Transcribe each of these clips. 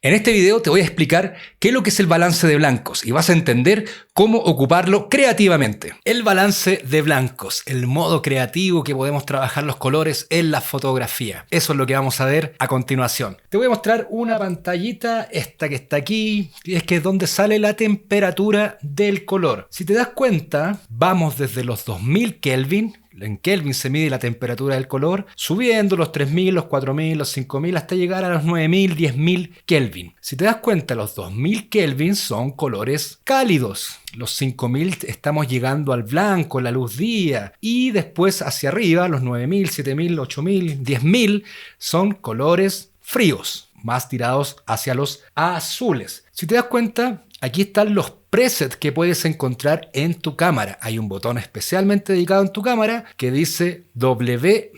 En este video te voy a explicar qué es lo que es el balance de blancos y vas a entender cómo ocuparlo creativamente. El balance de blancos, el modo creativo que podemos trabajar los colores en la fotografía. Eso es lo que vamos a ver a continuación. Te voy a mostrar una pantallita, esta que está aquí, es que es donde sale la temperatura del color. Si te das cuenta, vamos desde los 2000 Kelvin. En Kelvin se mide la temperatura del color, subiendo los 3000, los 4000, los 5000 hasta llegar a los 9000, 10000 Kelvin. Si te das cuenta, los 2000 Kelvin son colores cálidos. Los 5000 estamos llegando al blanco, la luz día. Y después hacia arriba, los 9000, 7000, 8000, 10000 son colores fríos, más tirados hacia los azules. Si te das cuenta, aquí están los presets que puedes encontrar en tu cámara. Hay un botón especialmente dedicado en tu cámara que dice WB,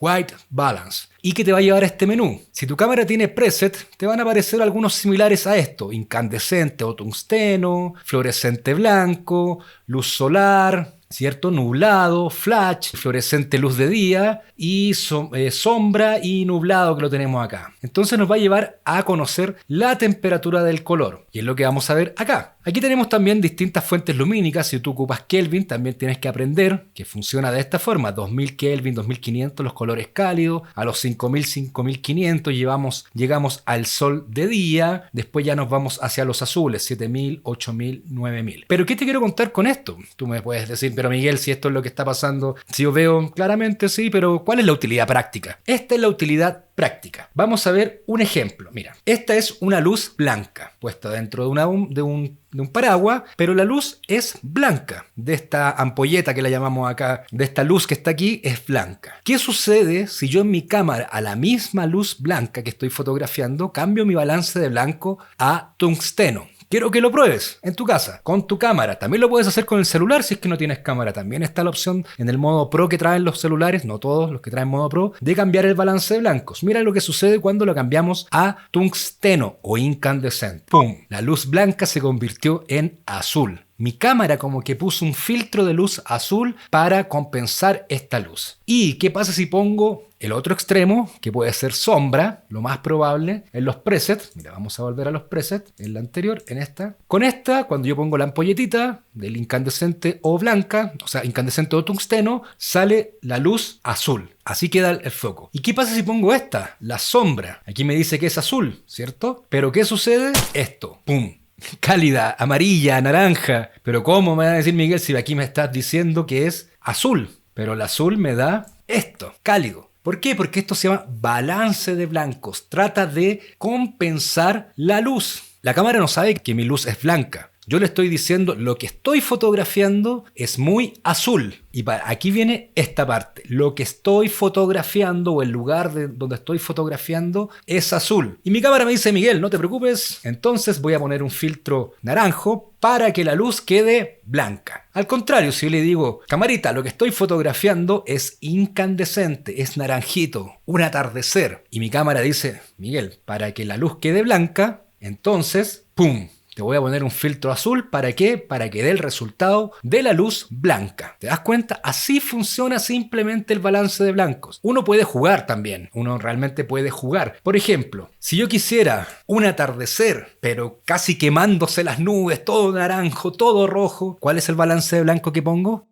White Balance, y que te va a llevar a este menú. Si tu cámara tiene preset, te van a aparecer algunos similares a esto: incandescente o tungsteno, fluorescente blanco, luz solar, ¿cierto? Nublado, flash, fluorescente luz de día y sombra y nublado, que lo tenemos acá. Entonces nos va a llevar a conocer la temperatura del color y es lo que vamos a ver acá. Aquí tenemos también distintas fuentes lumínicas. Si tú ocupas Kelvin, también tienes que aprender que funciona de esta forma: 2000 Kelvin, 2500 los colores cálidos, a los 5000, 5500 llegamos al sol de día, después ya nos vamos hacia los azules, 7000, 8000, 9000. Pero ¿qué te quiero contar con esto? Tú me puedes decir, pero Miguel, si esto es lo que está pasando, si yo veo claramente, sí, pero ¿cuál es la utilidad práctica? Esta es la utilidad práctica. Vamos a ver un ejemplo. Mira, esta es una luz blanca puesta dentro de un paraguas, pero la luz es blanca. De esta ampolleta que la llamamos acá, de esta luz que está aquí, es blanca. ¿Qué sucede si yo en mi cámara, a la misma luz blanca que estoy fotografiando, cambio mi balance de blanco a tungsteno? Quiero que lo pruebes en tu casa, con tu cámara. También lo puedes hacer con el celular si es que no tienes cámara. También está la opción en el modo Pro que traen los celulares, no todos los que traen modo Pro, de cambiar el balance de blancos. Mira lo que sucede cuando lo cambiamos a tungsteno o incandescente. ¡Pum! La luz blanca se convirtió en azul. Mi cámara como que puso un filtro de luz azul para compensar esta luz. ¿Y qué pasa si pongo el otro extremo, que puede ser sombra, lo más probable, en los presets? Mira, vamos a volver a los presets, en la anterior, en esta. Con esta, cuando yo pongo la ampolletita del incandescente o blanca, o sea, incandescente o tungsteno, sale la luz azul. Así queda el foco. ¿Y qué pasa si pongo esta, la sombra? Aquí me dice que es azul, ¿cierto? Pero ¿qué sucede? Esto, ¡pum! Cálida, amarilla, naranja. Pero ¿cómo me va a decir, Miguel, si aquí me estás diciendo que es azul? Pero el azul me da esto, cálido. ¿Por qué? Porque esto se llama balance de blancos. Trata de compensar la luz. La cámara no sabe que mi luz es blanca. Yo le estoy diciendo lo que estoy fotografiando es muy azul. Y aquí viene esta parte. Lo que estoy fotografiando o el lugar donde estoy fotografiando es azul. Y mi cámara me dice, Miguel, no te preocupes. Entonces voy a poner un filtro naranjo para que la luz quede blanca. Al contrario, si yo le digo, camarita, lo que estoy fotografiando es incandescente, es naranjito, un atardecer. Y mi cámara dice, Miguel, para que la luz quede blanca, entonces, ¡pum!, te voy a poner un filtro azul. ¿Para qué? Para que dé el resultado de la luz blanca. ¿Te das cuenta? Así funciona simplemente el balance de blancos. Uno puede jugar también. Uno realmente puede jugar. Por ejemplo, si yo quisiera un atardecer, pero casi quemándose las nubes, todo naranjo, todo rojo, ¿cuál es el balance de blanco que pongo?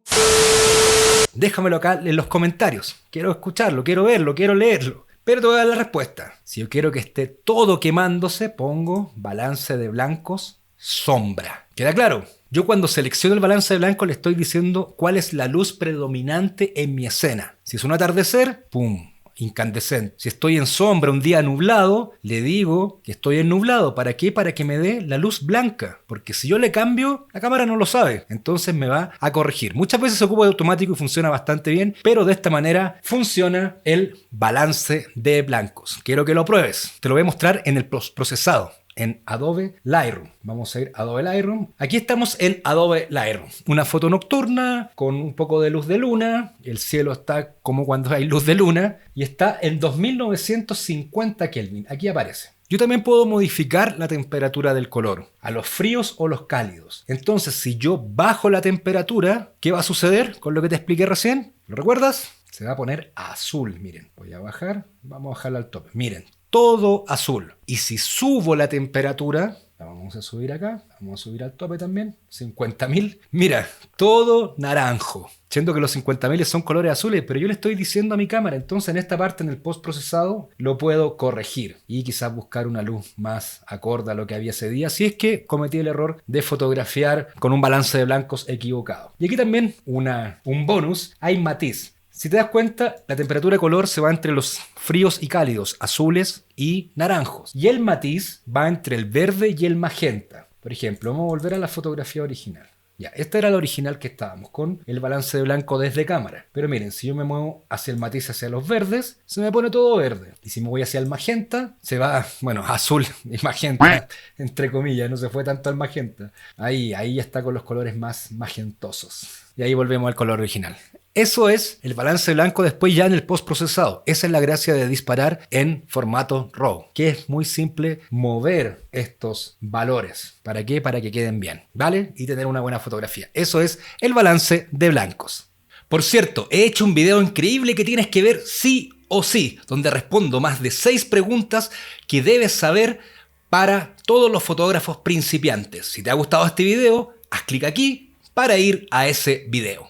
Déjamelo acá en los comentarios. Quiero escucharlo, quiero verlo, quiero leerlo. Pero te voy a dar la respuesta. Si yo quiero que esté todo quemándose, pongo balance de blancos, sombra. ¿Queda claro? Yo cuando selecciono el balance de blanco le estoy diciendo cuál es la luz predominante en mi escena. Si es un atardecer, ¡pum!, incandescente. Si estoy en sombra, un día nublado, le digo que estoy en nublado. ¿Para qué? Para que me dé la luz blanca. Porque si yo le cambio, la cámara no lo sabe. Entonces me va a corregir. Muchas veces se ocupa de automático y funciona bastante bien, pero de esta manera funciona el balance de blancos. Quiero que lo pruebes. Te lo voy a mostrar en el procesado. En Adobe Lightroom. Vamos a ir a Adobe Lightroom. Aquí estamos en Adobe Lightroom. Una foto nocturna con un poco de luz de luna. El cielo está como cuando hay luz de luna. Y está en 2950 Kelvin. Aquí aparece. Yo también puedo modificar la temperatura del color, a los fríos o los cálidos. Entonces, si yo bajo la temperatura, ¿qué va a suceder con lo que te expliqué recién? ¿Lo recuerdas? Se va a poner azul, miren. Voy a bajar, vamos a bajarla al tope. Miren, todo azul. Y si subo la temperatura, la vamos a subir acá, vamos a subir al tope también, 50.000. Mira, todo naranjo. Siendo que los 50.000 son colores azules, pero yo le estoy diciendo a mi cámara, entonces en esta parte, en el post procesado, lo puedo corregir y quizás buscar una luz más acorde a lo que había ese día, si es que cometí el error de fotografiar con un balance de blancos equivocado. Y aquí también un bonus, hay matiz. Si te das cuenta, la temperatura de color se va entre los fríos y cálidos, azules y naranjos. Y el matiz va entre el verde y el magenta. Por ejemplo, vamos a volver a la fotografía original. Ya, esta era la original que estábamos, con el balance de blanco desde cámara. Pero miren, si yo me muevo hacia el matiz, hacia los verdes, se me pone todo verde. Y si me voy hacia el magenta, se va, bueno, azul y magenta, entre comillas, no se fue tanto al magenta. Ahí ya está con los colores más magentosos. Y ahí volvemos al color original. Eso es el balance blanco después ya en el postprocesado. Esa es la gracia de disparar en formato RAW, que es muy simple mover estos valores. ¿Para qué? Para que queden bien, ¿vale? Y tener una buena fotografía. Eso es el balance de blancos. Por cierto, he hecho un video increíble que tienes que ver sí o sí, donde respondo más de 6 preguntas que debes saber para todos los fotógrafos principiantes. Si te ha gustado este video, haz clic aquí para ir a ese video.